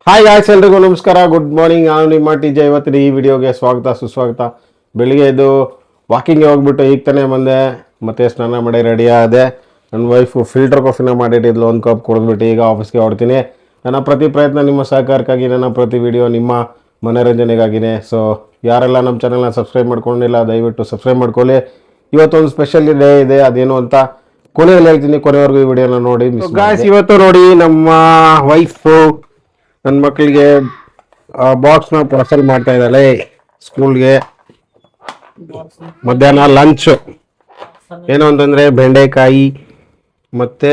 Hi guys, ಎಲ್ರಿಗೂ ನಮಸ್ಕಾರ, good morning. ನಾನು ನಿಮ್ಮ TJ. ಇವತ್ತಿನ ಈ ವಿಡಿಯೋಗೆ ಸ್ವಾಗತ ಸುಸ್ವಾಗತ. ಬೆಳಿಗ್ಗೆ ಎದ್ದು ವಾಕಿಂಗ್ಗೆ ಹೋಗ್ಬಿಟ್ಟು ಈಗ ತಾನೇ ಬಂದೆ, ಮತ್ತೆ ಸ್ನಾನ ಮಾಡಿ ರೆಡಿ ಆದೆ. ನನ್ನ ವೈಫು ಫಿಲ್ಟರ್ ಕಾಫಿನ ಮಾಡಿಟ್ಟಿದ್ಲು, ಒಂದು ಕಪ್ ಕುಡಿದ್ಬಿಟ್ಟು ಈಗ ಆಫೀಸ್ಗೆ ಹೊಡ್ತೀನಿ. ನನ್ನ ಪ್ರತಿ ಪ್ರಯತ್ನ ನಿಮ್ಮ ಸಹಕಾರಕ್ಕಾಗಿ, ನನ್ನ ಪ್ರತಿ ವಿಡಿಯೋ ನಿಮ್ಮ ಮನೋರಂಜನೆಗಾಗಿನೇ. ಸೊ ಯಾರೆಲ್ಲ ನಮ್ಮ ಚಾನಲ್ನ ಸಬ್ಸ್ಕ್ರೈಬ್ ಮಾಡ್ಕೊಂಡಿಲ್ಲ ದಯವಿಟ್ಟು ಸಬ್ಸ್ಕ್ರೈಬ್ ಮಾಡ್ಕೊಳ್ಳಿ. ಇವತ್ತೊಂದು ಸ್ಪೆಷಲ್ ಡೇ ಇದೆ, ಅದೇನು ಅಂತ ಕೊನೆಯಲ್ಲಿ ಹೇಳ್ತೀನಿ, ಕೊನೆವರೆಗೂ ಈ ವಿಡಿಯೋನ ನೋಡಿ. ಗಾಯ್ಸ್, ಇವತ್ತು ನೋಡಿ ನಮ್ಮ ವೈಫು ನನ್ನ ಮಕ್ಕಳಿಗೆ ಬಾಕ್ಸ್ನ ಪಾರ್ಸಲ್ ಮಾಡ್ತಾ ಇದ್ದಾಳೆ ಸ್ಕೂಲ್ಗೆ. ಮಧ್ಯಾಹ್ನ ಲಂಚ್ ಏನು ಅಂತಂದರೆ ಬೆಂಡೆಕಾಯಿ ಮತ್ತು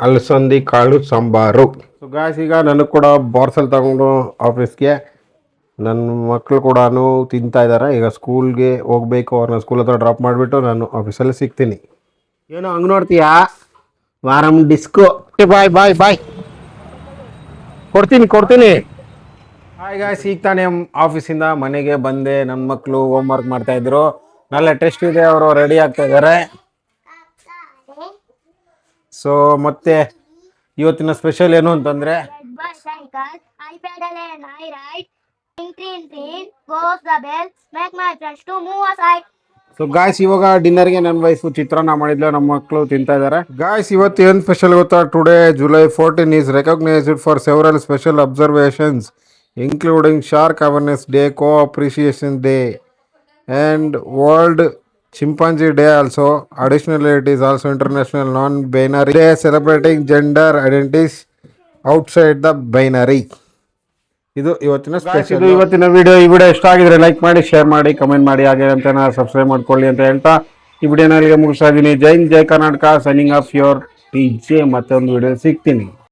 ಅಲಸಂದಿ ಕಾಳು ಸಾಂಬಾರು. ಸೊ ಗಾಯ್ಸ್, ಈಗ ನನಗೆ ಕೂಡ ಪಾರ್ಸಲ್ ತಗೊಂಡು ಆಫೀಸ್ಗೆ ನನ್ನ ಮಕ್ಕಳು ಕೂಡ ತಿಂತಾ ಇದ್ದಾರೆ. ಈಗ ಸ್ಕೂಲ್ಗೆ ಹೋಗಬೇಕು, ಅವ್ರನ್ನ ಸ್ಕೂಲ್ ಹತ್ರ ಡ್ರಾಪ್ ಮಾಡಿಬಿಟ್ಟು ನಾನು ಆಫೀಸಲ್ಲಿ ಸಿಗ್ತೀನಿ. ಏನೋ ಹಂಗೆ ನೋಡ್ತೀಯಾ, ವಾರಮ್ ಡಿಸ್ಕೋ. ಬಾಯ್ ಬಾಯ್ ಬಾಯ್, ಕೊಡ್ತೀನಿ. ಹಾಯ್ ಗಾಯ್ಸ್, ಈಗ ತಾನೇ ಆಫೀಸಿಂದ ಮನೆಗೆ ಬಂದೆ. ನನ್ನ ಮಕ್ಕಳು ಹೋಮ್ ವರ್ಕ್ ಮಾಡ್ತಾ ಇದ್ರು, ನಾಳೆ ಟೆಸ್ಟ್ ಇದೆ, ಅವರು ರೆಡಿ ಆಗ್ತಾ ಇದ್ದಾರೆ. ಸೊ ಮತ್ತೆ ಇವತ್ತಿನ ಸ್ಪೆಷಲ್ ಏನು ಅಂತಂದ್ರೆ ಸೊ ಗಾಯ್ಸ್, ಇವಾಗ ಡಿನ್ನರ್ಗೆ ನನ್ನ ವೈಫು ಚಿತ್ರಾನ್ನ ಮಾಡಿದ್ಲು, ನಮ್ಮ ಮಕ್ಕಳು ತಿಂತಾ ಇದ್ದಾರೆ. ಗಾಯ್ಸ್, ಇವತ್ತು ಏನು ಸ್ಪೆಷಲ್ ಗೊತ್ತಾ? Today July 14 is recognised for several special observations including Shark Awareness Day, Co-Appreciation Day and World Chimpanzee Day also. Additionally, it is also International Non-Binary Day celebrating gender identities outside the binary. ಇದು ಇವತ್ತಿನ special. ಇದು ಇವತ್ತಿನ video. ಈ video ಇಷ್ಟ ಆಗಿದ್ರೆ like ಮಾಡಿ, share ಮಾಡಿ, comment ಮಾಡಿ, ಹಾಗೆ ಅಂತ ಸಬ್ಸ್ಕ್ರೈಬ್ ಮಾಡ್ಕೊಳ್ಳಿ ಅಂತ ಹೇಳ್ತಾ ಈ ವಿಡಿಯೋನ ಇಲ್ಲಿಗೆ ಮುಗಿಸ್ತಾ ಇದ್ದೀನಿ. Jai Hind, Jai Karnataka. Signing off your TJ. ಮತ್ತೆ ಒಂದು ವಿಡಿಯೋ ಸಿಗ್ತೀನಿ.